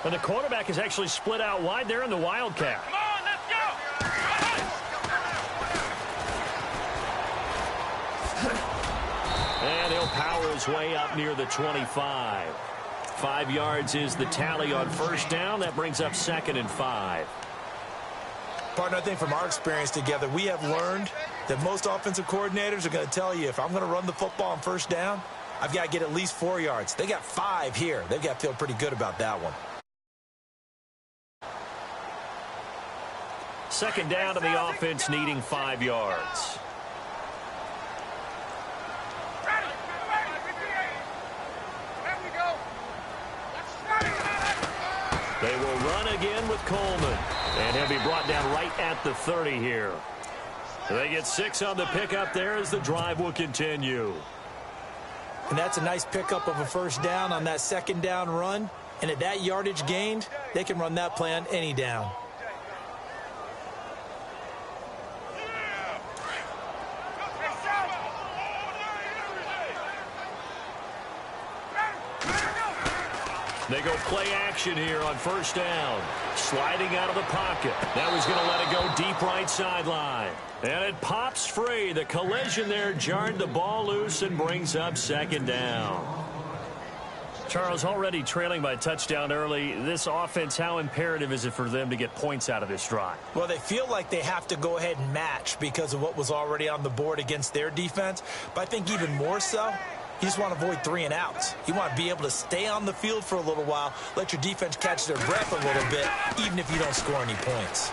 And the quarterback is actually split out wide there in the Wildcat. Come on, let's go! And he'll power his way up near the 25. 5 yards is the tally on first down. That brings up 2nd and 5. Partner, I think from our experience together, we have learned that most offensive coordinators are going to tell you, if I'm going to run the football on first down, I've got to get at least 4 yards. They got 5 here. They've got to feel pretty good about that one. 2nd down to the offense, needing 5 yards. They will run again with Coleman. And he'll be brought down right at the 30 here. They get 6 on the pickup there as the drive will continue. And that's a nice pickup of a first down on that 2nd down run. And at that yardage gained, they can run that play on any down. They go play action here on first down. Sliding out of the pocket. That was going to let it go deep right sideline. And it pops free. The collision there jarred the ball loose and brings up 2nd down. Charles, already trailing by a touchdown early. This offense, how imperative is it for them to get points out of this drive? Well, they feel like they have to go ahead and match because of what was already on the board against their defense. But I think even more so, you just want to avoid 3 and outs. You want to be able to stay on the field for a little while, let your defense catch their breath a little bit, even if you don't score any points.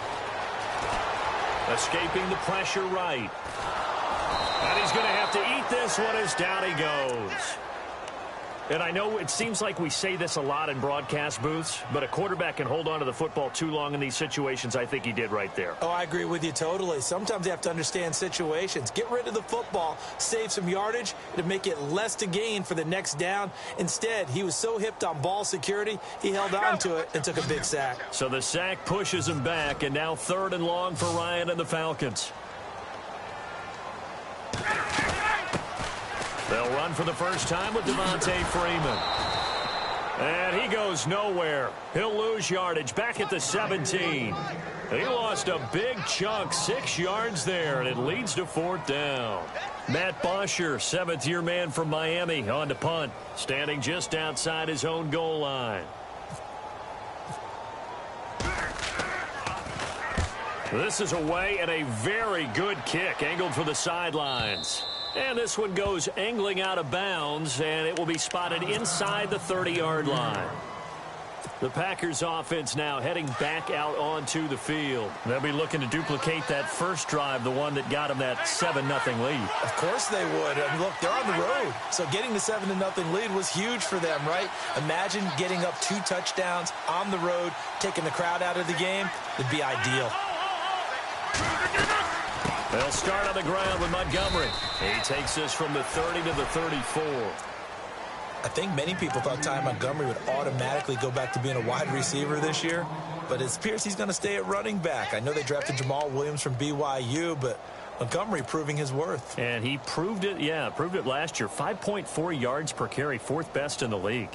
Escaping the pressure right. And he's going to have to eat this one as down he goes. And I know it seems like we say this a lot in broadcast booths, but a quarterback can hold on to the football too long in these situations. I think he did right there. Oh, I agree with you totally. Sometimes you have to understand situations. Get rid of the football, save some yardage to make it less to gain for the next down. Instead, he was so hipped on ball security, he held on to it and took a big sack. So the sack pushes him back, and now 3rd and long for Ryan and the Falcons. They'll run for the first time with Devontae Freeman. And he goes nowhere. He'll lose yardage back at the 17. He lost a big chunk, 6 yards there, and it leads to 4th down. Matt Bosher, 7th-year man from Miami, on to punt, standing just outside his own goal line. This is away and a very good kick, angled for the sidelines. And this one goes angling out of bounds, and it will be spotted inside the 30-yard line. The Packers offense now heading back out onto the field. They'll be looking to duplicate that first drive, the one that got them that 7-0 lead. Of course they would. And look, they're on the road. So getting the 7-0 lead was huge for them, right? Imagine getting up 2 touchdowns on the road, taking the crowd out of the game. It'd be ideal. They'll start on the ground with Montgomery. He takes this from the 30 to the 34. I think many people thought Ty Montgomery would automatically go back to being a wide receiver this year, but it appears he's going to stay at running back. I know they drafted Jamal Williams from BYU, but Montgomery proving his worth. And he proved it, proved it last year. 5.4 yards per carry, 4th best in the league.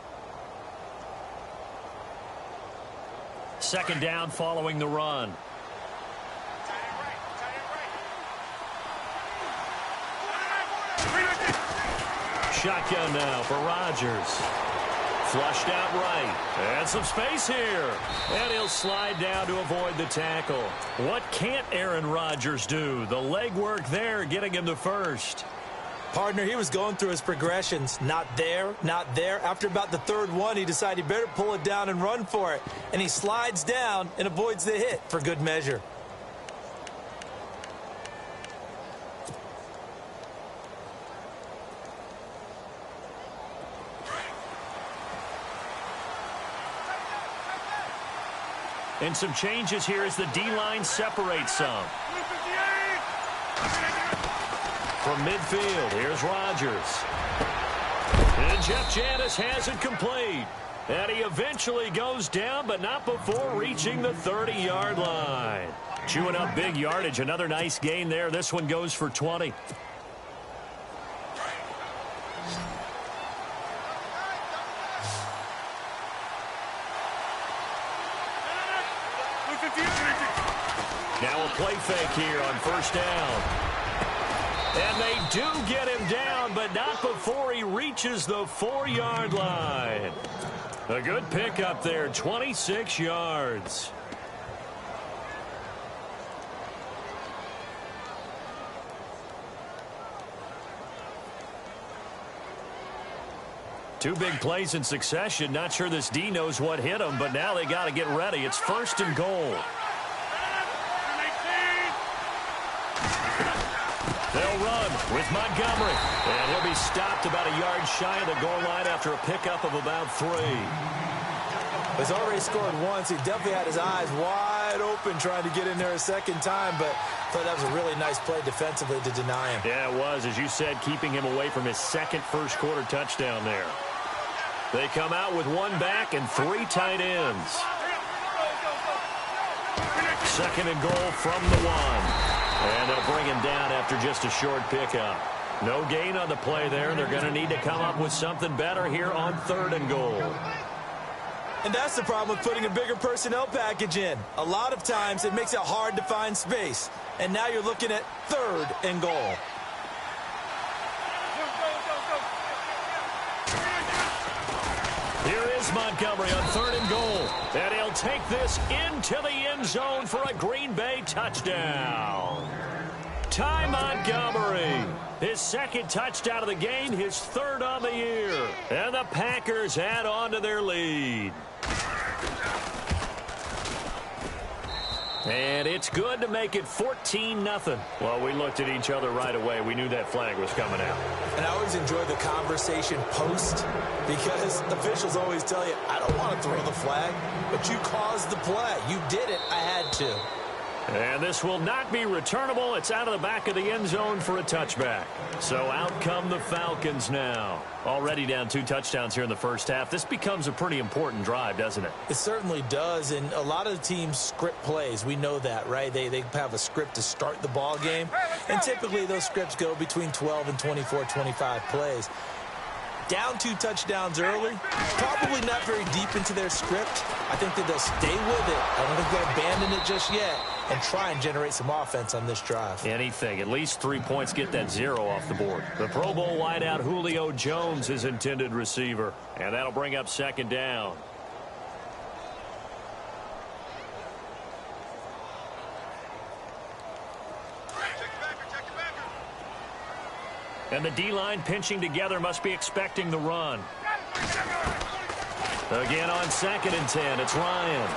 2nd down following the run. Shotgun now for Rodgers. Flushed out right. And some space here. And he'll slide down to avoid the tackle. What can't Aaron Rodgers do? The leg work there getting him to first. Partner, he was going through his progressions. Not there, not there. After about the 3rd one, he decided he better pull it down and run for it. And he slides down and avoids the hit for good measure. And some changes here as the D-line separates some. From midfield, here's Rodgers. And Jeff Janis has it complete. And he eventually goes down, but not before reaching the 30-yard line. Chewing up big yardage. Another nice gain there. This one goes for 20. Now a play fake here on first down. And they do get him down, but not before he reaches the 4-yard line. A good pickup there, 26 yards. Two big plays in succession. Not sure this D knows what hit him, but now they got to get ready. It's first and goal. They'll run with Montgomery. And he'll be stopped about a yard shy of the goal line after a pickup of about 3. He's already scored once. He definitely had his eyes wide open trying to get in there a second time, but I thought that was a really nice play defensively to deny him. Yeah, it was, as you said, keeping him away from his second first-quarter touchdown there. They come out with 1 back and 3 tight ends. Second and goal from the 1. And they'll bring him down after just a short pickup. No gain on the play there. They're going to need to come up with something better here on 3rd and goal. And that's the problem with putting a bigger personnel package in. A lot of times it makes it hard to find space. And now you're looking at 3rd and goal. Here is Montgomery on 3rd and goal. And he'll take this into the end zone for a Green Bay touchdown. Ty Montgomery, his 2nd touchdown of the game, his 3rd on the year. And the Packers add on to their lead. And it's good to make it 14-0. Well, we looked at each other right away. We knew that flag was coming out. And I always enjoy the conversation post because officials always tell you, I don't want to throw the flag, but you caused the play. You did it. I had to. And this will not be returnable. It's out of the back of the end zone for a touchback. So out come the Falcons now. Already down 2 touchdowns here in the first half. This becomes a pretty important drive, doesn't it? It certainly does. And a lot of the teams script plays. We know that, right? They have a script to start the ball game. And typically those scripts go between 12 and 24, 25 plays. Down 2 touchdowns early, probably not very deep into their script. I think that they'll stay with it. I don't think they'll abandon it just yet and try and generate some offense on this drive. Anything. At least 3 points, get that 0 off the board. The Pro Bowl wideout Julio Jones is intended receiver, and that'll bring up 2nd down. And the D-line pinching together must be expecting the run. Again on 2nd and 10, it's Ryan.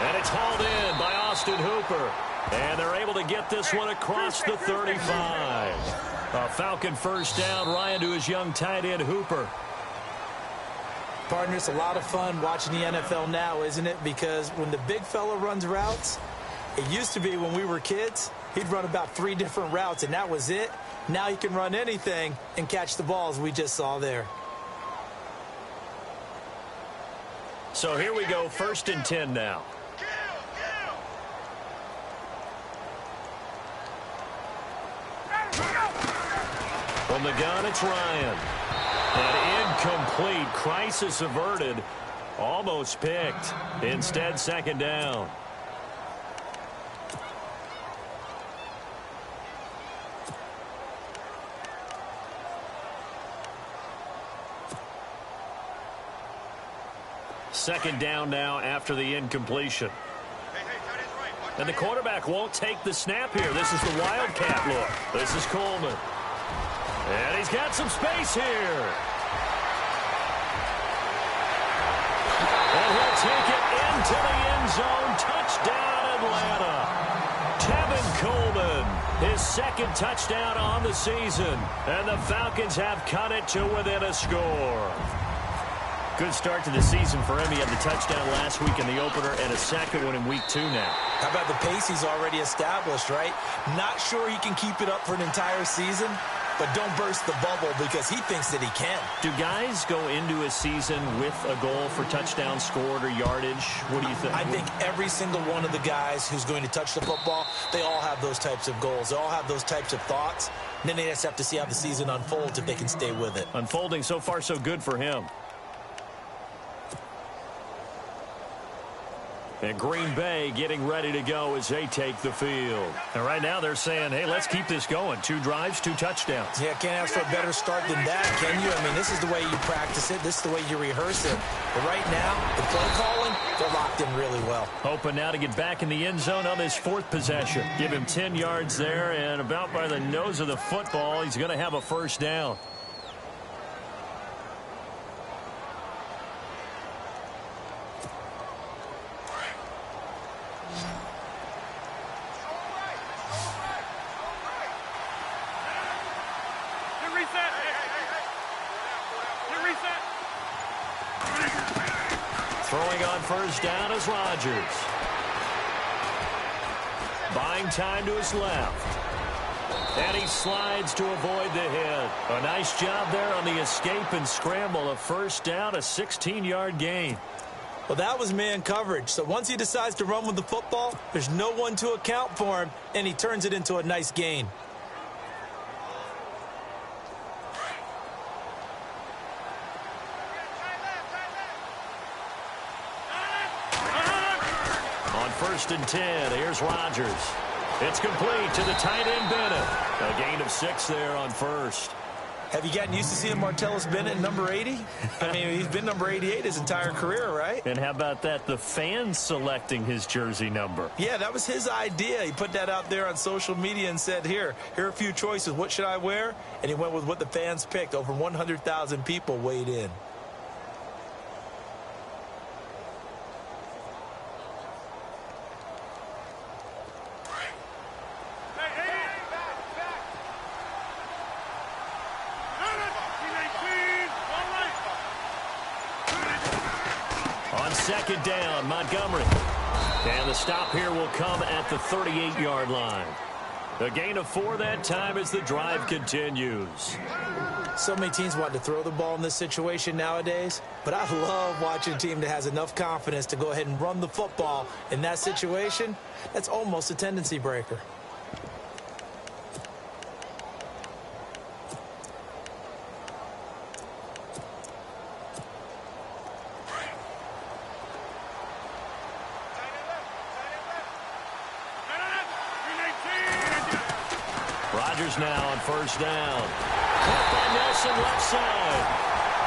And it's hauled in by Austin Hooper. And they're able to get this one across the 35. A Falcon first down, Ryan to his young tight end Hooper. Partner, it's a lot of fun watching the NFL now, isn't it? Because when the big fella runs routes, it used to be when we were kids, he'd run about 3 different routes, and that was it. Now he can run anything and catch the balls we just saw there. So here we go, 1st and 10 now. From the gun, it's Ryan. And incomplete. Crisis averted. Almost picked. Instead, 2nd down. Second down now after the incompletion. And the quarterback won't take the snap here. This is the Wildcat look. This is Coleman. And he's got some space here. And he'll take it into the end zone. Touchdown, Atlanta. Tevin Coleman, his 2nd touchdown on the season. And the Falcons have cut it to within a score. Good start to the season for him. He had the touchdown last week in the opener and a 2nd one in week 2 now. How about the pace he's already established, right? Not sure he can keep it up for an entire season, but don't burst the bubble because he thinks that he can. Do guys go into a season with a goal for touchdowns scored or yardage? What do you think? I think every single one of the guys who's going to touch the football, they all have those types of goals. They all have those types of thoughts. And then they just have to see how the season unfolds if they can stay with it. Unfolding so far so good for him. And Green Bay getting ready to go as they take the field. And right now they're saying, hey, let's keep this going. 2 drives, 2 touchdowns. Yeah, can't ask for a better start than that, can you? I mean, this is the way you practice it. This is the way you rehearse it. But right now, the play calling, they're locked in really well. Hoping now to get back in the end zone on this 4th possession. Give him 10 yards there, and about by the nose of the football, he's going to have a first down. Throwing on first down is Rodgers. Buying time to his left. And he slides to avoid the hit. A nice job there on the escape and scramble. A first down, a 16-yard gain. Well, that was man coverage. So once he decides to run with the football, there's no one to account for him, and he turns it into a nice gain. First and 10. Here's Rodgers. It's complete to the tight end Bennett. A gain of 6 there on first. Have you gotten used to seeing Martellus Bennett number 80? I mean, he's been number 88 his entire career, right? And how about that? The fans selecting his jersey number. Yeah, that was his idea. He put that out there on social media and said, here are a few choices. What should I wear? And he went with what the fans picked. Over 100,000 people weighed in. Second down, Montgomery. And the stop here will come at the 38-yard line. A gain of 4 that time as the drive continues. So many teams want to throw the ball in this situation nowadays, but I love watching a team that has enough confidence to go ahead and run the football in that situation. That's almost a tendency breaker. Now on first down. Caught by Nelson left side.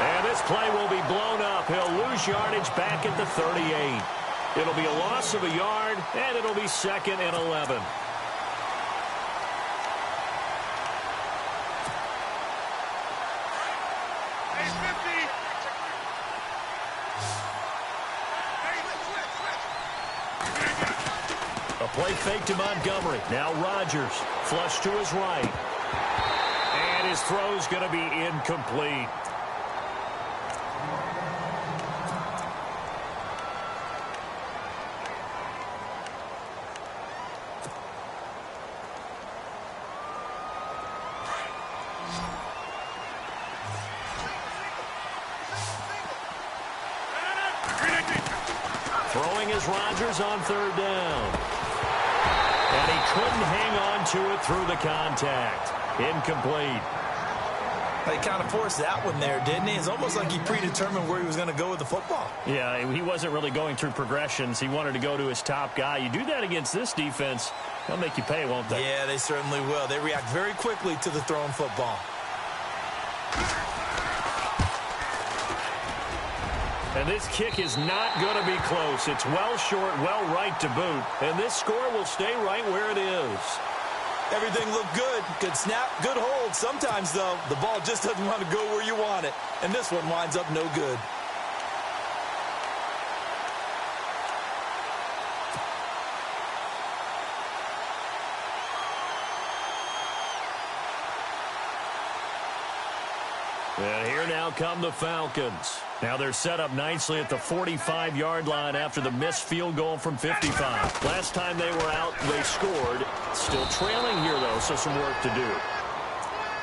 And this play will be blown up. He'll lose yardage back at the 38. It'll be a loss of a yard, and it'll be 2nd and 11. Play fake to Montgomery. Now Rodgers. Flush to his right. And his throw's going to be incomplete. Throwing is Rodgers on 3rd down. And he couldn't hang on to it through the contact. Incomplete. He kind of forced that one there, didn't he? It's almost like he predetermined where he was going to go with the football. Yeah, he wasn't really going through progressions. He wanted to go to his top guy. You do that against this defense, they'll make you pay, won't they? Yeah, they certainly will. They react very quickly to the thrown football. And this kick is not going to be close. It's well short, well right to boot. And this score will stay right where it is. Everything looked good. Good snap, good hold. Sometimes, though, the ball just doesn't want to go where you want it. And this one winds up no good. And here now come the Falcons. Now they're set up nicely at the 45-yard line after the missed field goal from 55. Last time they were out, they scored. Still trailing here, though, so some work to do.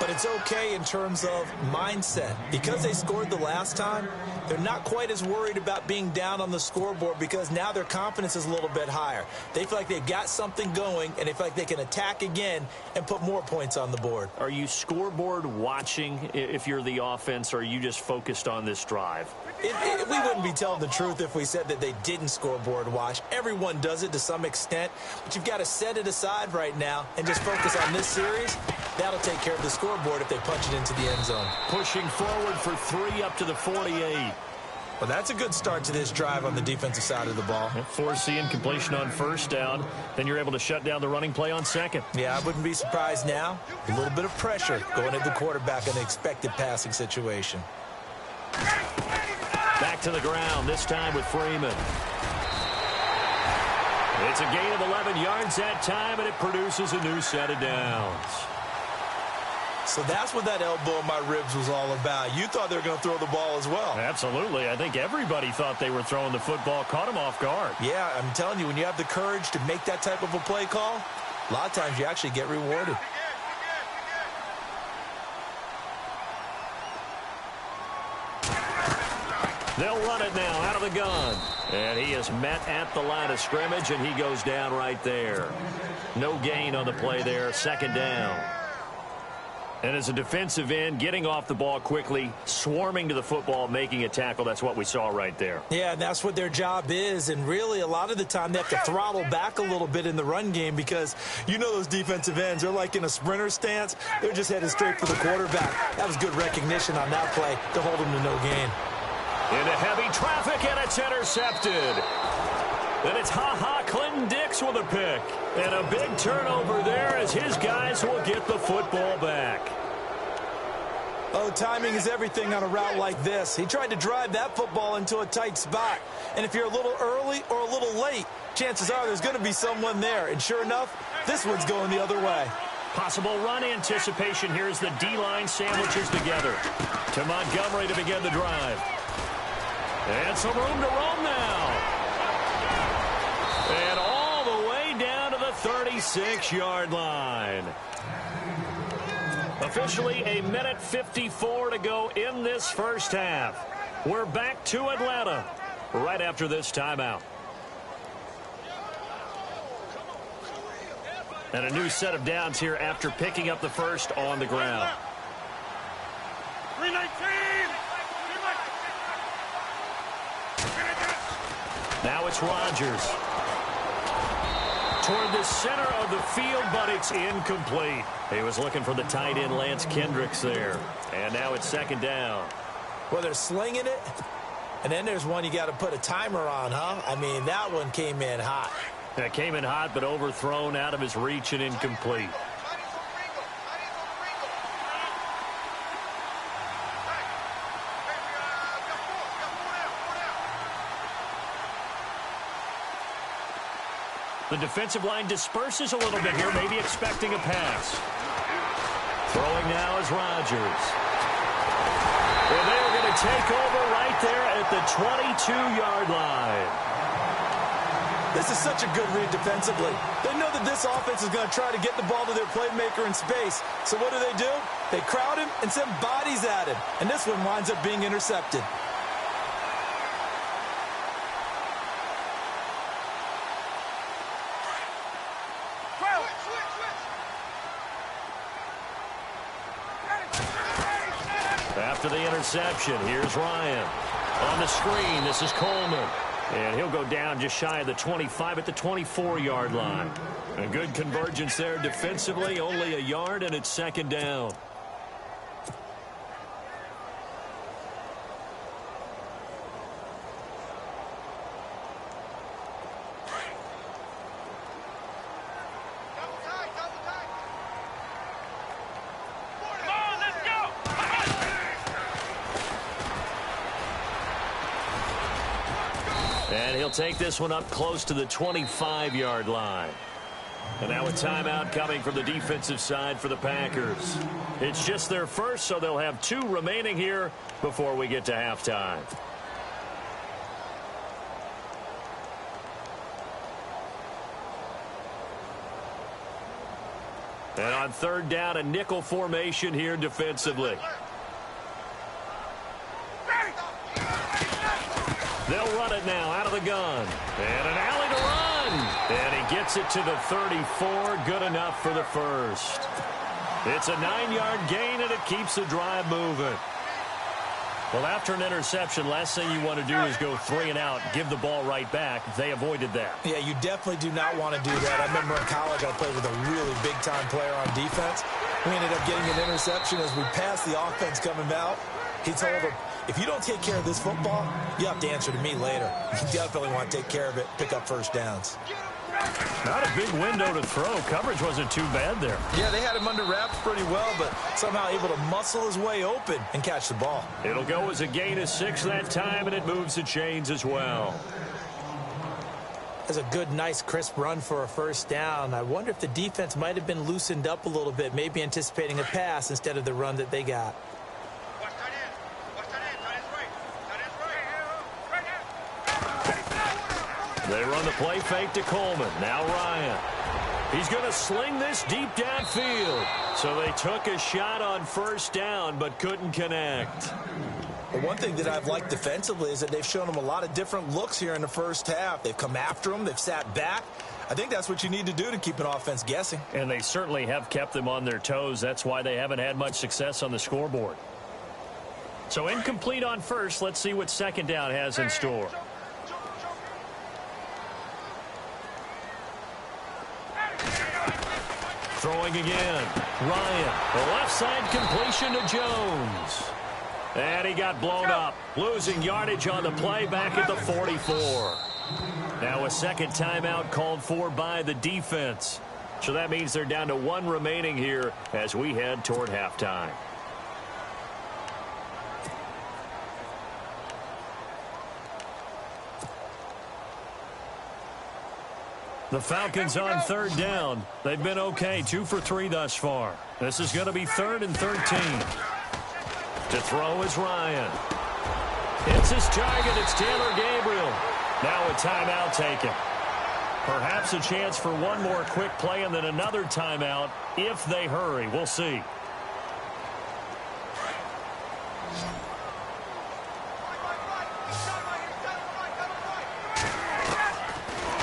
But it's okay in terms of mindset. Because they scored the last time, they're not quite as worried about being down on the scoreboard because now their confidence is a little bit higher. They feel like they've got something going, and they feel like they can attack again and put more points on the board. Are you scoreboard watching if you're the offense, or are you just focused on this drive? We wouldn't be telling the truth if we said that they didn't scoreboard watch. Everyone does it to some extent, but you've got to set it aside right now and just focus on this series. That'll take care of the scoreboard if they punch it into the end zone. Pushing forward for 3 up to the 48. Well, that's a good start to this drive on the defensive side of the ball. Forcing completion on first down. Then you're able to shut down the running play on second. Yeah, I wouldn't be surprised now. A little bit of pressure going at the quarterback in an expected passing situation. Back to the ground, this time with Freeman. It's a gain of 11 yards that time, and it produces a new set of downs. So that's what that elbow in my ribs was all about. You thought they were going to throw the ball as well. Absolutely. I think everybody thought they were throwing the football, caught him off guard. Yeah, I'm telling you, when you have the courage to make that type of a play call, a lot of times you actually get rewarded. They'll run it now out of the gun. And he is met at the line of scrimmage, and he goes down right there. No gain on the play there, second down. And as a defensive end, getting off the ball quickly, swarming to the football, making a tackle, that's what we saw right there. Yeah, and that's what their job is. And really, a lot of the time, they have to throttle back a little bit in the run game because you know those defensive ends, they're like in a sprinter stance. They're just headed straight for the quarterback. That was good recognition on that play to hold him to no gain. Into heavy traffic, and it's intercepted. Then it's Clinton Dix with a pick. And a big turnover there as his guys will get the football back. Oh, timing is everything on a route like this. He tried to drive that football into a tight spot. And if you're a little early or a little late, chances are there's going to be someone there. And sure enough, this one's going the other way. Possible run anticipation here as the D-line sandwiches together. To Montgomery to begin the drive. And some room to roam now. And all the way down to the 36-yard line. Officially a minute 54 to go in this first half. We're back to Atlanta right after this timeout. And a new set of downs here after picking up the first on the ground. 319! Now it's Rodgers. Toward the center of the field, but it's incomplete. He was looking for the tight end Lance Kendricks there. And now it's second down. Well, they're slinging it. And then there's one you got to put a timer on, huh? I mean, that one came in hot. That came in hot, but overthrown out of his reach and incomplete. The defensive line disperses a little bit here, maybe expecting a pass. Throwing now is Rodgers. And they're going to take over right there at the 22-yard line. This is such a good read defensively. They know that this offense is going to try to get the ball to their playmaker in space. So what do? They crowd him and send bodies at him. And this one winds up being intercepted. After the interception, here's Ryan. On the screen, this is Coleman. And he'll go down just shy of the 25 at the 24-yard line. A good convergence there defensively, only a yard, and it's second down. And he'll take this one up close to the 25-yard line. And now a timeout coming from the defensive side for the Packers. It's just their first, so they'll have 2 remaining here before we get to halftime. And on third down, a nickel formation here defensively. They'll run it now out of the gun. And an alley to run. And he gets it to the 34. Good enough for the first. It's a 9-yard gain, and it keeps the drive moving. Well, after an interception, last thing you want to do is go 3 and out, give the ball right back. They avoided that. Yeah, you definitely do not want to do that. I remember in college I played with a really big-time player on defense. We ended up getting an interception as we passed the offense coming out. He told him, if you don't take care of this football, you have to answer to me later. You definitely want to take care of it, pick up first downs. Not a big window to throw. Coverage wasn't too bad there. Yeah, they had him under wraps pretty well, but somehow able to muscle his way open and catch the ball. It'll go as a gain of 6 that time, and it moves the chains as well. That's a good, nice, crisp run for a first down. I wonder if the defense might have been loosened up a little bit, maybe anticipating a pass instead of the run that they got. They run the play fake to Coleman. Now Ryan. He's going to sling this deep downfield. So they took a shot on first down but couldn't connect. The one thing that I've liked defensively is that they've shown them a lot of different looks here in the first half. They've come after them. They've sat back. I think that's what you need to do to keep an offense guessing. And they certainly have kept them on their toes. That's why they haven't had much success on the scoreboard. So incomplete on first. Let's see what second down has in store. Throwing again. Ryan. The left side completion to Jones. And he got blown up. Losing yardage on the play back at the 44. Now a second timeout called for by the defense. So that means they're down to 1 remaining here as we head toward halftime. The Falcons on third down. They've been okay, 2 for 3 thus far. This is going to be 3rd and 13. To throw is Ryan. It's his target. It's Taylor Gabriel. Now a timeout taken. Perhaps a chance for one more quick play and then another timeout if they hurry. We'll see.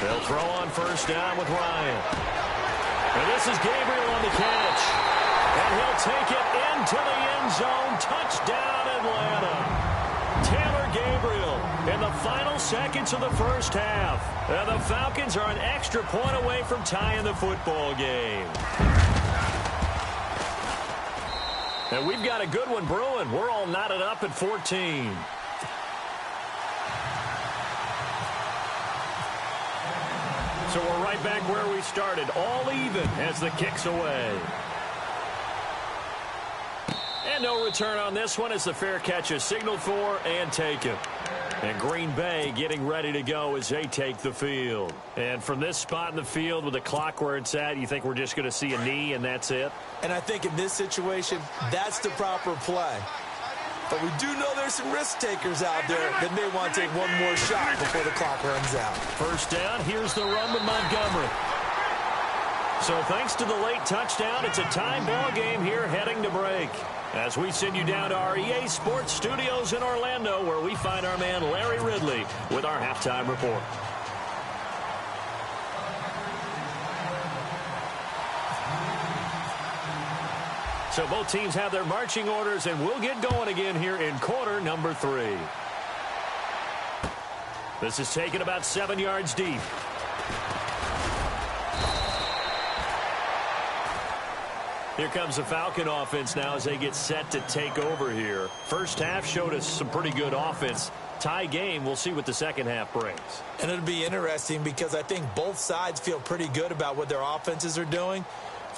They'll throw on first down with Ryan. And this is Gabriel on the catch. And he'll take it into the end zone. Touchdown, Atlanta. Taylor Gabriel in the final seconds of the first half. And the Falcons are an extra point away from tying the football game. And we've got a good one brewing. We're all knotted up at 14. So we're right back where we started, all even as the kick's away. And no return on this one as the fair catch is signaled for and taken. And Green Bay getting ready to go as they take the field. And from this spot in the field with the clock where it's at, you think we're just going to see a knee and that's it? And I think in this situation, that's the proper play. But we do know there's some risk takers out there that may want to take one more shot before the clock runs out. First down, here's the run with Montgomery. So thanks to the late touchdown, it's a tie ball game here heading to break. As we send you down to our EA Sports Studios in Orlando, where we find our man Larry Ridley with our halftime report. So both teams have their marching orders, and we'll get going again here in quarter number 3. This is taken about 7 yards deep. Here comes the Falcon offense now as they get set to take over here. First half showed us some pretty good offense. Tie game, we'll see what the second half brings. And it'll be interesting because I think both sides feel pretty good about what their offenses are doing.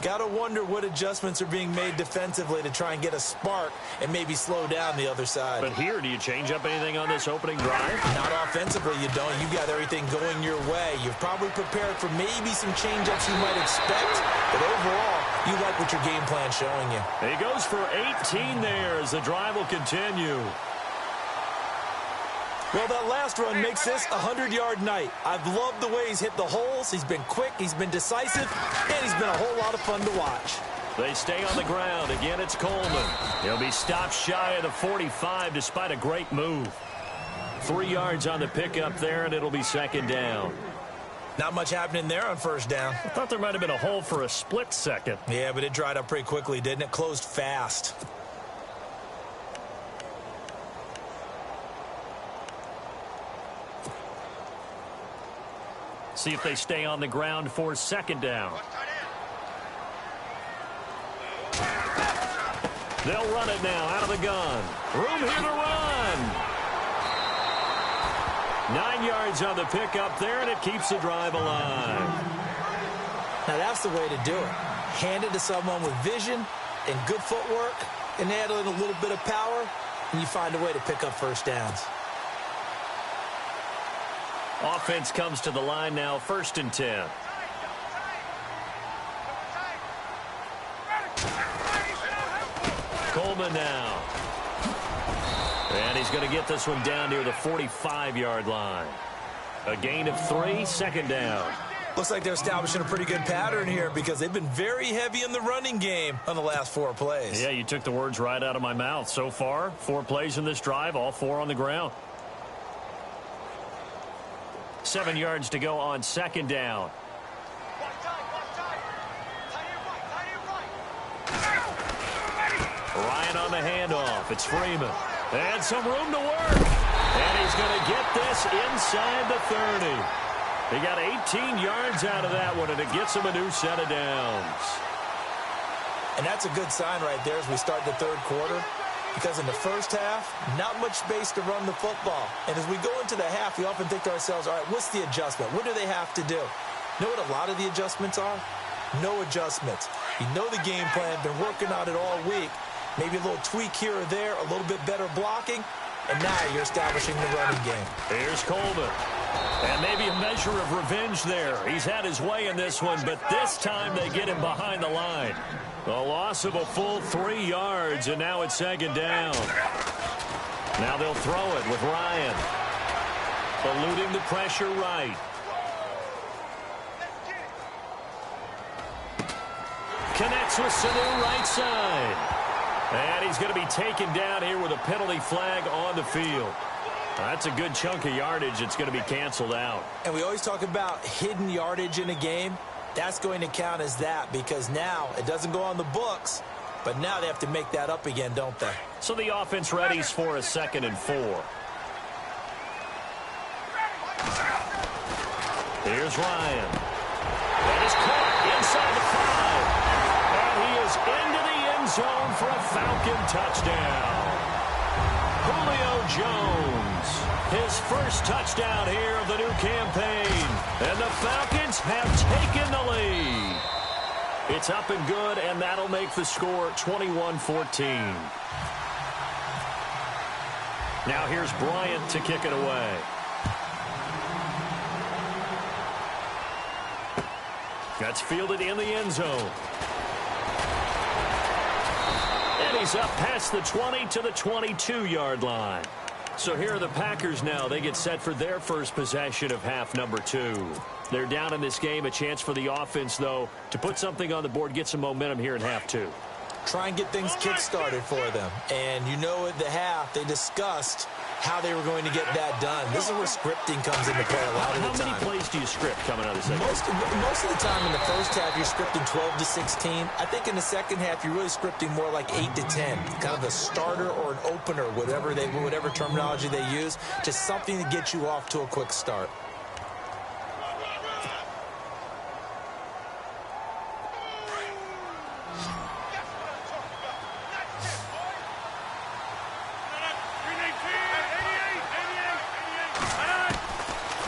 Got to wonder what adjustments are being made defensively to try and get a spark and maybe slow down the other side. But here, do you change up anything on this opening drive? Not offensively, you don't. You got everything going your way. You've probably prepared for maybe some change-ups you might expect, but overall, you like what your game plan's showing you. He goes for 18 there as the drive will continue. Well, that last run makes this a 100-yard night. I've loved the way he's hit the holes. He's been quick, he's been decisive, and he's been a whole lot of fun to watch. They stay on the ground. Again, it's Coleman. He'll be stopped shy of the 45 despite a great move. 3 yards on the pickup there, and it'll be second down. Not much happening there on first down. I thought there might have been a hole for a split second. Yeah, but it dried up pretty quickly, didn't it? Closed fast. See if they stay on the ground for second down. They'll run it now out of the gun. Room here to run. 9 yards on the pickup there, and it keeps the drive alive. Now, that's the way to do it. Hand it to someone with vision and good footwork, and add in a little bit of power, and you find a way to pick up first downs. Offense comes to the line now, 1st and 10. Coleman now. And he's going to get this one down near the 45-yard line. A gain of 3, second down. Looks like they're establishing a pretty good pattern here because they've been very heavy in the running game on the last 4 plays. Yeah, you took the words right out of my mouth. So far, 4 plays in this drive, all 4 on the ground. 7 yards to go on second down. Ryan on the handoff. It's Freeman. And some room to work. And he's going to get this inside the 30. He got 18 yards out of that one, and it gets him a new set of downs. And that's a good sign right there as we start the third quarter. Because in the first half, not much space to run the football. And as we go into the half, we often think to ourselves, all right, what's the adjustment? What do they have to do? Know what a lot of the adjustments are? No adjustments. You know the game plan, been working on it all week. Maybe a little tweak here or there, a little bit better blocking, and now you're establishing the running game. Here's Coleman. And maybe a measure of revenge there. He's had his way in this one, but this time they get him behind the line. A loss of a full 3 yards, and now it's second down. Now they'll throw it with Ryan. Eluding the pressure right. Connects with Sanu right side. And he's going to be taken down here with a penalty flag on the field. That's a good chunk of yardage. It's going to be canceled out. And we always talk about hidden yardage in a game. That's going to count as that because now it doesn't go on the books, but now they have to make that up again, don't they? So the offense readies for a 2nd and 4. Here's Ryan. And it's caught inside the 5. And he is into the end zone for a Falcon touchdown. Julio Jones, his first touchdown here of the new campaign. And the Falcons have taken the lead. It's up and good, and that'll make the score 21-14. Now here's Bryant to kick it away. That's fielded in the end zone. And he's up past the 20 to the 22-yard line. So here are the Packers now. They get set for their first possession of half number 2. They're down in this game. A chance for the offense, though, to put something on the board, get some momentum here in half 2. Try and get things kick-started for them. And you know at the half, they discussed how they were going to get that done. This is where scripting comes into play a lot of the time. How many plays do you script coming out of the second? Most of the time in the first half, you're scripting 12 to 16. I think in the second half, you're really scripting more like 8 to 10. Kind of a starter or an opener, whatever terminology they use. Just something to get you off to a quick start.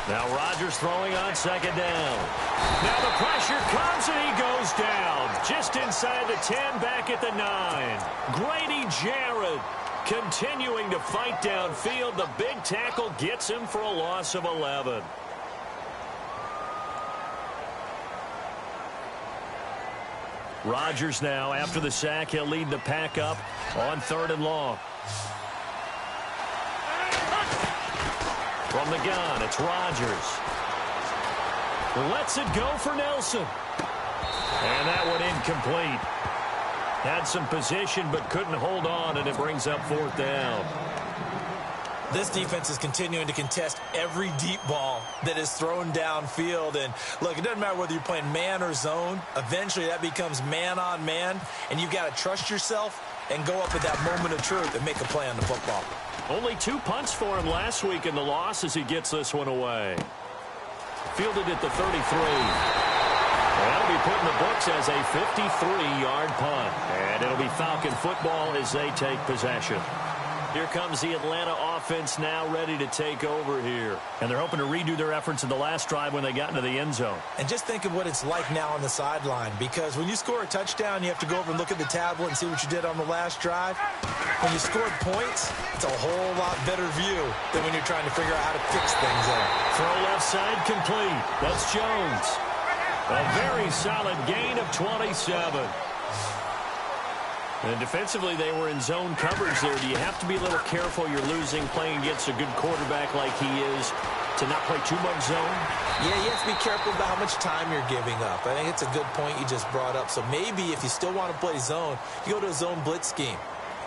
Now Rodgers throwing on second down. Now the pressure comes and he goes down. Just inside the 10, back at the 9. Grady Jarrett continuing to fight downfield. The big tackle gets him for a loss of 11. Rodgers now, after the sack, he'll lead the pack up on 3rd and long. From the gun, it's Rodgers. Lets it go for Nelson. And that one incomplete. Had some position but couldn't hold on, and it brings up 4th down. This defense is continuing to contest every deep ball that is thrown downfield. And, look, it doesn't matter whether you're playing man or zone. Eventually, that becomes man-on-man, and you've got to trust yourself and go up at that moment of truth and make a play on the football. Only 2 punts for him last week in the loss as he gets this one away. Fielded at the 33. That'll be put in the books as a 53-yard punt. And it'll be Falcon football as they take possession. Here comes the Atlanta offense now ready to take over here. And they're hoping to redo their efforts in the last drive when they got into the end zone. And just think of what it's like now on the sideline, because when you score a touchdown, you have to go over and look at the tablet and see what you did on the last drive. When you scored points, it's a whole lot better view than when you're trying to figure out how to fix things up. Throw left side complete. That's Jones. A very solid gain of 27. And defensively, they were in zone coverage there. Do you have to be a little careful? You're losing, playing against a good quarterback like he is, to not play too much zone? Yeah, you have to be careful about how much time you're giving up. I think it's a good point you just brought up. So maybe if you still want to play zone, you go to a zone blitz scheme.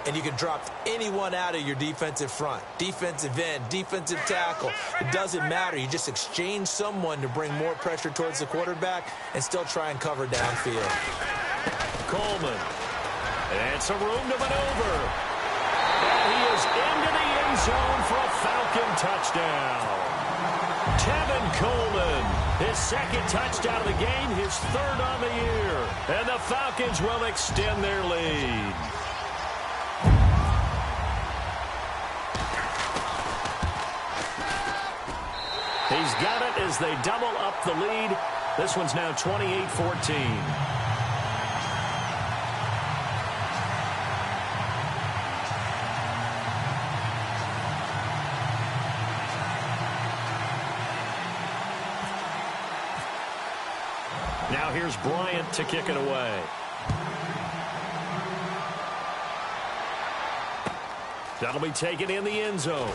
And you can drop anyone out of your defensive front. Defensive end, defensive tackle. It doesn't matter. You just exchange someone to bring more pressure towards the quarterback and still try and cover downfield. Coleman. And some room to maneuver. And he is into the end zone for a Falcon touchdown. Tevin Coleman, his 2nd touchdown of the game, his 3rd on the year. And the Falcons will extend their lead. He's got it as they double up the lead. This one's now 28-14. Now here's Bryant to kick it away. That'll be taken in the end zone.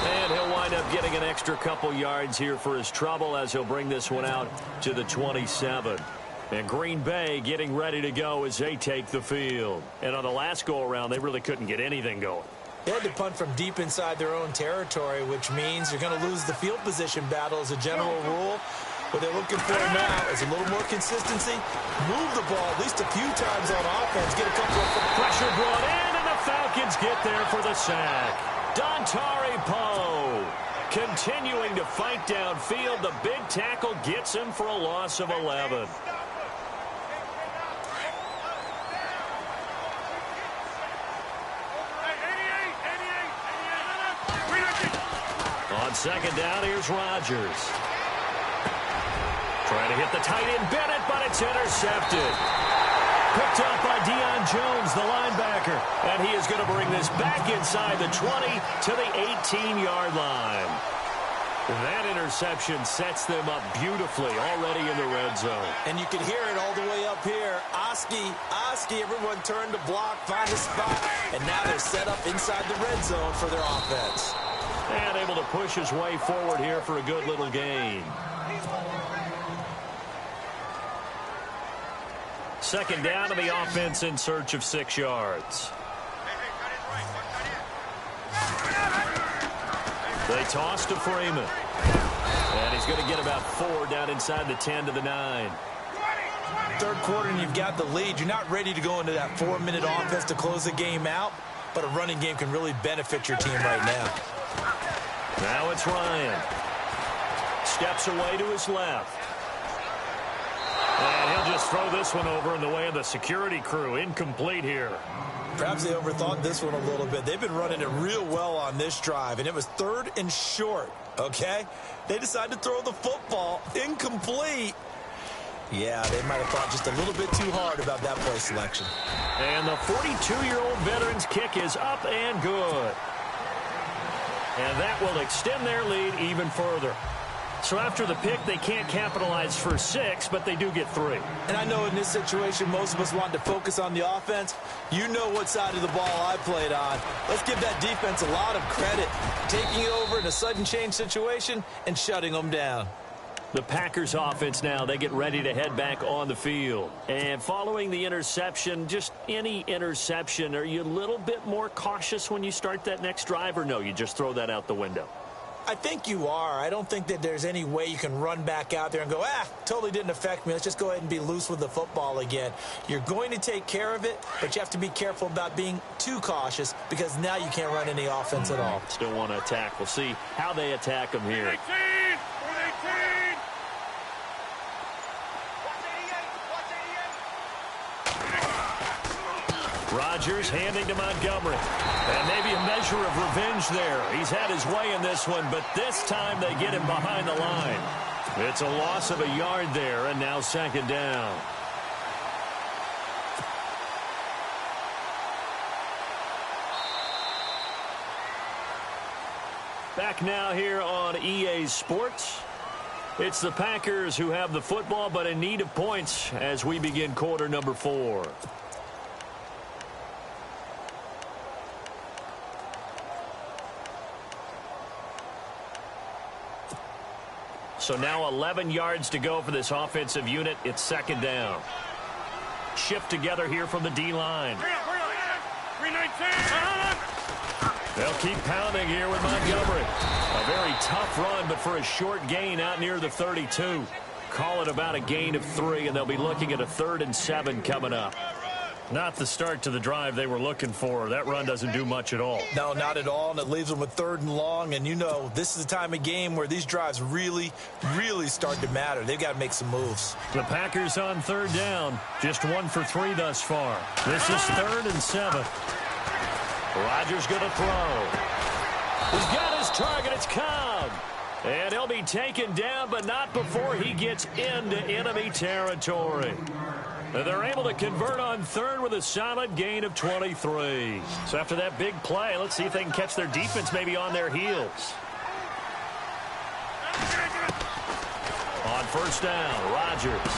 And he'll wind up getting an extra couple yards here for his trouble as he'll bring this one out to the 27. And Green Bay getting ready to go as they take the field. And on the last go-around, they really couldn't get anything going. They had to punt from deep inside their own territory, which means you're going to lose the field position battle as a general rule. What they're looking for now is a little more consistency. Move the ball at least a few times on offense. Get a couple of pressure brought in, and the Falcons get there for the sack. Dontari Poe continuing to fight downfield. The big tackle gets him for a loss of 11. On 2nd down, here's Rodgers. Trying to hit the tight end Bennett, but it's intercepted. Picked up by Deion Jones, the linebacker. And he is going to bring this back inside the 20 to the 18-yard line. That interception sets them up beautifully already in the red zone. And you can hear it all the way up here. Oski, everyone turned to block, find a spot, and now they're set up inside the red zone for their offense. And able to push his way forward here for a good little gain. 2nd down to the offense in search of 6 yards. They toss to Freeman. And he's going to get about 4 down inside the 10 to the 9. 3rd quarter and you've got the lead. You're not ready to go into that 4-minute offense to close the game out, but a running game can really benefit your team right now. Now it's Ryan. Steps away to his left. And he'll just throw this one over in the way of the security crew. Incomplete here. Perhaps they overthought this one a little bit. They've been running it real well on this drive, and it was 3rd and short, okay? They decided to throw the football. Incomplete. Yeah, they might have thought just a little bit too hard about that play selection. And the 42-year-old veteran's kick is up and good. And that will extend their lead even further. So after the pick, they can't capitalize for 6, but they do get 3. And I know in this situation, most of us want to focus on the offense. You know what side of the ball I played on. Let's give that defense a lot of credit, taking it over in a sudden change situation and shutting them down. The Packers offense now, they get ready to head back on the field. And following the interception, just any interception, are you a little bit more cautious when you start that next drive, or no, you just throw that out the window? I think you are. I don't think that there's any way you can run back out there and go, totally didn't affect me. Let's just go ahead and be loose with the football again. You're going to take care of it, but you have to be careful about being too cautious because now you can't run any offense at all. Still want to attack. We'll see how they attack them here. Rodgers handing to Montgomery. And maybe a measure of revenge there. He's had his way in this one, but this time they get him behind the line. It's a loss of a yard there, and now second down. Back now here on EA Sports. It's the Packers who have the football, but in need of points as we begin quarter number 4. So now 11 yards to go for this offensive unit. It's second down. Shift together here from the D-line. They'll keep pounding here with Montgomery. A very tough run, but for a short gain out near the 32. Call it about a gain of 3, and they'll be looking at a 3rd and 7 coming up. Not the start to the drive they were looking for. That run doesn't do much at all. No, not at all, and it leaves them with 3rd and long. And you know, this is the time of game where these drives really, really start to matter. They've got to make some moves. The Packers on 3rd down. Just 1 for 3 thus far. This is 3rd and 7. Rodgers going to throw. He's got his target. It's Cobb. And he'll be taken down, but not before he gets into enemy territory. They're able to convert on 3rd with a solid gain of 23. So after that big play, let's see if they can catch their defense maybe on their heels. On 1st down, Rodgers.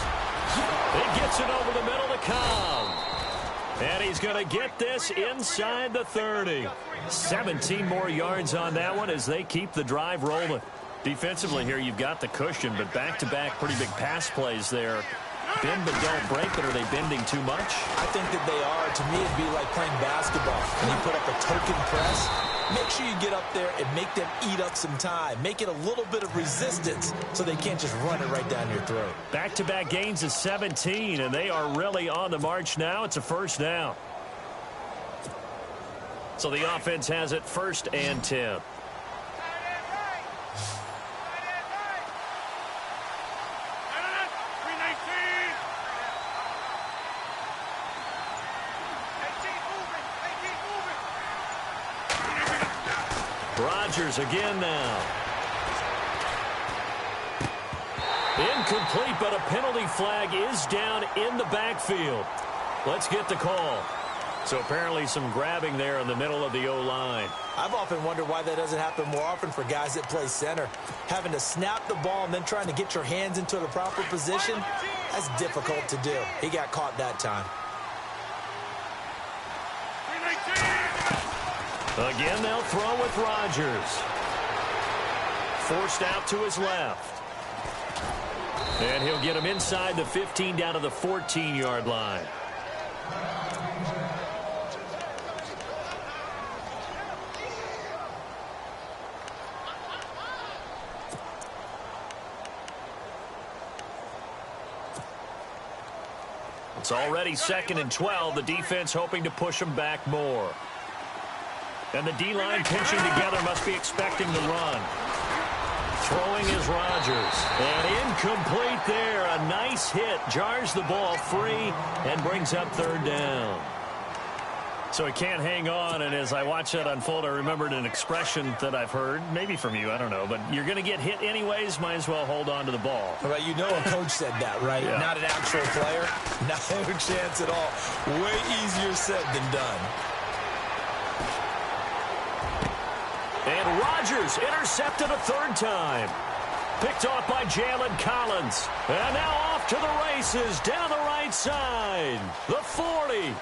He gets it over the middle to Cobb. And he's going to get this inside the 30. 17 more yards on that one as they keep the drive rolling. Defensively here, you've got the cushion, but back-to-back pretty big pass plays there. Bend but don't break, but are they bending too much? I think that they are. To me, it'd be like playing basketball. When you put up a token press, make sure you get up there and make them eat up some time. Make it a little bit of resistance so they can't just run it right down your throat. Back-to-back gains of 17, and they are really on the march now. It's a 1st down. So the offense has it 1st and 10. Rodgers again now. Incomplete, but a penalty flag is down in the backfield. Let's get the call. So apparently some grabbing there in the middle of the O-line. I've often wondered why that doesn't happen more often for guys that play center. Having to snap the ball and then trying to get your hands into the proper position, that's difficult to do. He got caught that time. Again, they'll throw with Rodgers. Forced out to his left. And he'll get him inside the 15 down to the 14-yard line. It's already 2nd and 12. The defense hoping to push them back more. And the D-line pinching together must be expecting the run. Throwing is Rodgers. And incomplete there. A nice hit. Jars the ball free and brings up 3rd down. So he can't hang on. And as I watch that unfold, I remembered an expression that I've heard, maybe from you, I don't know. But you're going to get hit anyways, might as well hold on to the ball. Well, you know a coach said that, right? Yeah. Not an actual player. Not a chance at all. Way easier said than done. And Rodgers intercepted a 3rd time. Picked off by Jalen Collins. And now off to the races down the right side. The 40,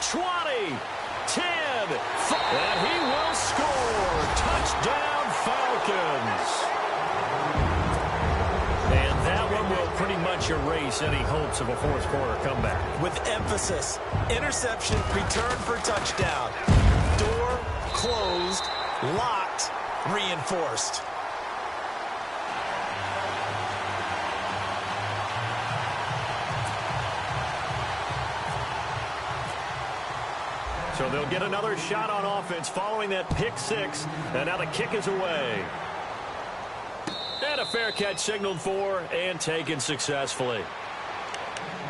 20, 10, and he will score. Touchdown, Falcons. And that one will pretty much erase any hopes of a fourth quarter comeback. With emphasis, interception, return for touchdown. Door closed, locked, reinforced. So they'll get another shot on offense following that pick six. And now the kick is away. And a fair catch signaled for and taken successfully.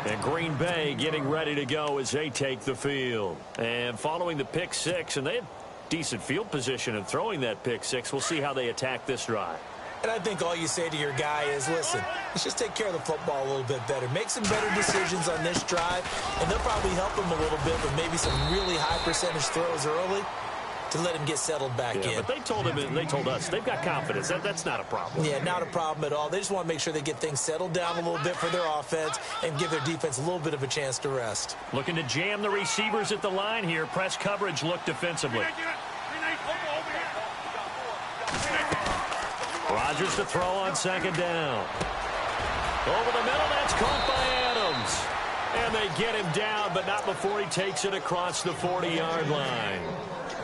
And Green Bay getting ready to go as they take the field. And following the pick six, and they had decent field position in throwing that pick six. We'll see how they attack this drive. And I think all you say to your guy is, listen, let's just take care of the football a little bit better. Make some better decisions on this drive, and they'll probably help him a little bit with maybe some really high percentage throws early to let him get settled back in. But they told him, and they told us, they've got confidence. That's not a problem. Yeah, not a problem at all. They just want to make sure they get things settled down a little bit for their offense and give their defense a little bit of a chance to rest. Looking to jam the receivers at the line here. Press coverage look defensively. Rodgers to throw on second down. Over the middle, that's caught by Adams. And they get him down, but not before he takes it across the 40-yard line.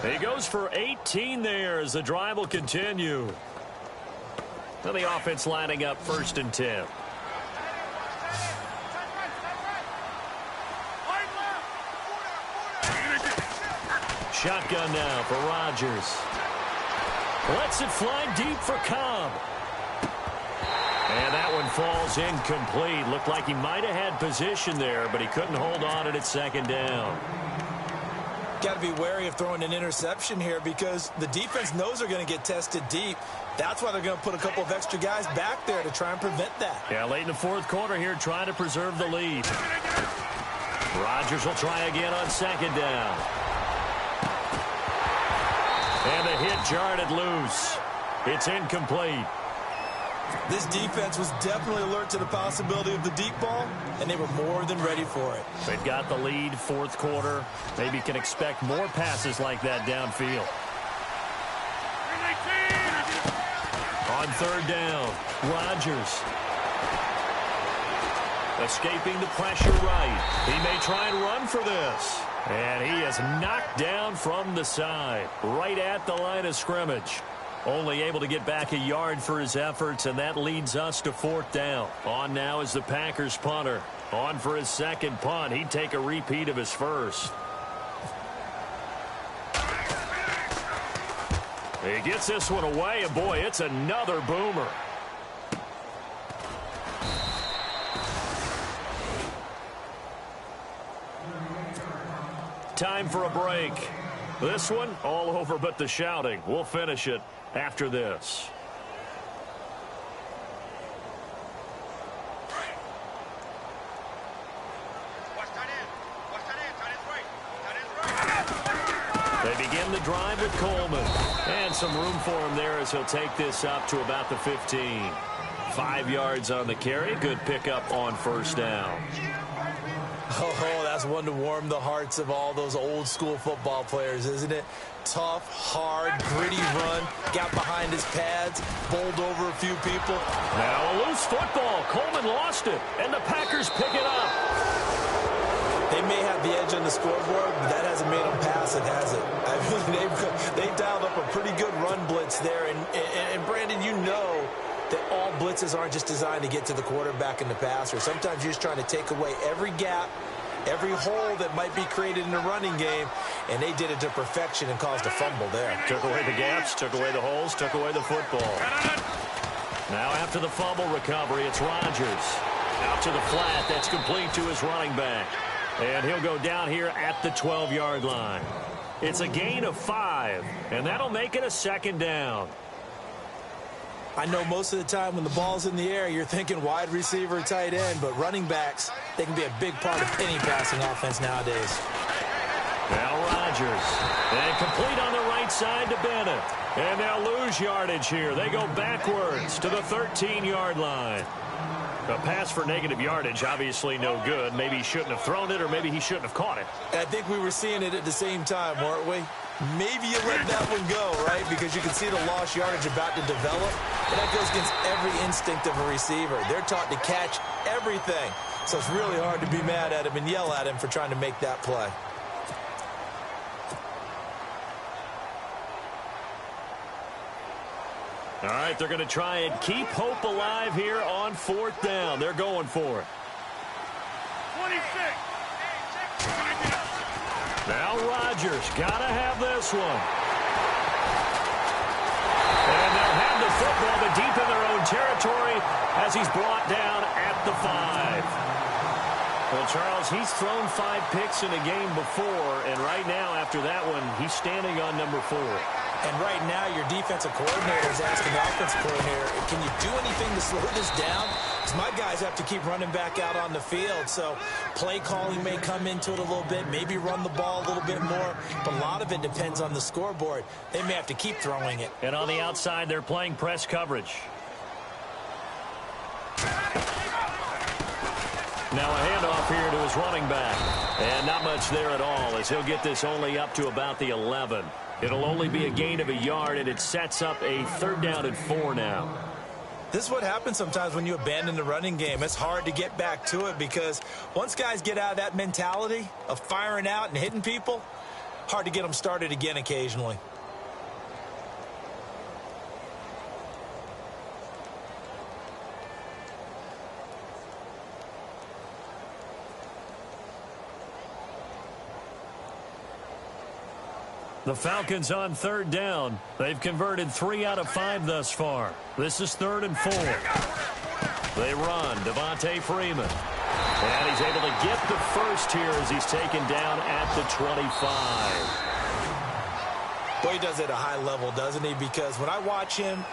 He goes for 18 there as the drive will continue. Now the offense lining up 1st and 10. Shotgun now for Rodgers. Lets it fly deep for Cobb. And that one falls incomplete. Looked like he might have had position there, but he couldn't hold on at its second down. Got to be wary of throwing an interception here because the defense knows they're going to get tested deep. That's why they're going to put a couple of extra guys back there to try and prevent that. Yeah, late in the fourth quarter here, trying to preserve the lead. Rodgers will try again on second down. And the hit jarred it loose. It's incomplete. This defense was definitely alert to the possibility of the deep ball, and they were more than ready for it. They've got the lead, fourth quarter. Maybe can expect more passes like that downfield. On third down, Rodgers. Escaping the pressure right. He may try and run for this. And he is knocked down from the side, right at the line of scrimmage. Only able to get back a yard for his efforts, and that leads us to fourth down. On now is the Packers punter. On for his second punt. He'd take a repeat of his first. He gets this one away, and boy, it's another boomer. Time for a break. This one, all over but the shouting. We'll finish it after this. They begin the drive with Coleman. And some room for him there as he'll take this up to about the 15. 5 yards on the carry. Good pickup on first down. Oh, that's one to warm the hearts of all those old-school football players, isn't it? Tough, hard, gritty run. Got behind his pads, bowled over a few people. Now a loose football. Coleman lost it, and the Packers pick it up. They may have the edge on the scoreboard, but that hasn't made them pass it, has it? I mean, they dialed up a pretty good run blitz there. And Brandon, you know that all blitzes aren't just designed to get to the quarterback and the passer. Sometimes you're just trying to take away every gap, every hole that might be created in the running game, and they did it to perfection and caused a fumble there. Took away the gaps, took away the holes, took away the football. Now after the fumble recovery, it's Rodgers. Out to the flat, that's complete to his running back. And he'll go down here at the 12-yard line. It's a gain of 5, and that'll make it a second down. I know most of the time when the ball's in the air, you're thinking wide receiver, tight end, but running backs, they can be a big part of any passing offense nowadays. Now Rodgers. And complete on the right right side to Bennett. And they'll lose yardage here. They go backwards to the 13-yard line. A pass for negative yardage, obviously no good. Maybe he shouldn't have thrown it, or maybe he shouldn't have caught it. I think we were seeing it at the same time, weren't we? Maybe you let that one go, right? Because you can see the lost yardage about to develop. And that goes against every instinct of a receiver. They're taught to catch everything. So it's really hard to be mad at him and yell at him for trying to make that play. All right, they're going to try and keep hope alive here on 4th down. They're going for it. 26. Now Rodgers got to have this one. And they'll have the football, but deep in their own territory as he's brought down at the 5. Well, Charles, he's thrown 5 picks in a game before, and right now after that one, he's standing on number 4. And right now, your defensive coordinator is asking the offensive coordinator, can you do anything to slow this down? Because my guys have to keep running back out on the field. So play calling may come into it a little bit, maybe run the ball a little bit more. But a lot of it depends on the scoreboard. They may have to keep throwing it. And on the outside, they're playing press coverage. Now a handoff here to his running back. And not much there at all, as he'll get this only up to about the 11. It'll only be a gain of a yard, and it sets up a 3rd down and 4 now. This is what happens sometimes when you abandon the running game. It's hard to get back to it because once guys get out of that mentality of firing out and hitting people, hard to get them started again occasionally. The Falcons on 3rd down. They've converted 3 out of 5 thus far. This is 3rd and 4. They run. Devontae Freeman. And he's able to get the first here as he's taken down at the 25. Boy, he does it at a high level, doesn't he? Because when I watch him,